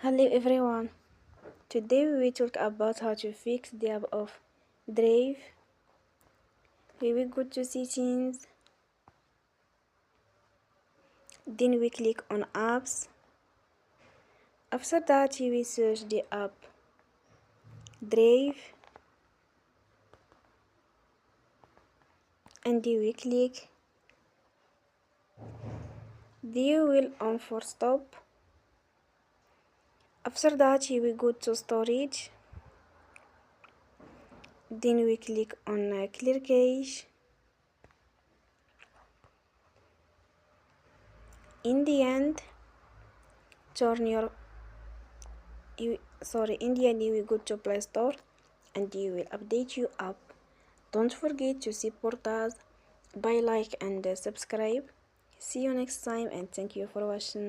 Hello everyone. Today we will talk about how to fix the app of Drive. We will go to settings, then we click on apps. After that we will search the app Drive and we click. Then we will on for stop. After that we will go to storage. Then we click on clear cache. In the end, in the end you will go to Play Store and you will update your app. Don't forget to support us by like and subscribe. See you next time and thank you for watching.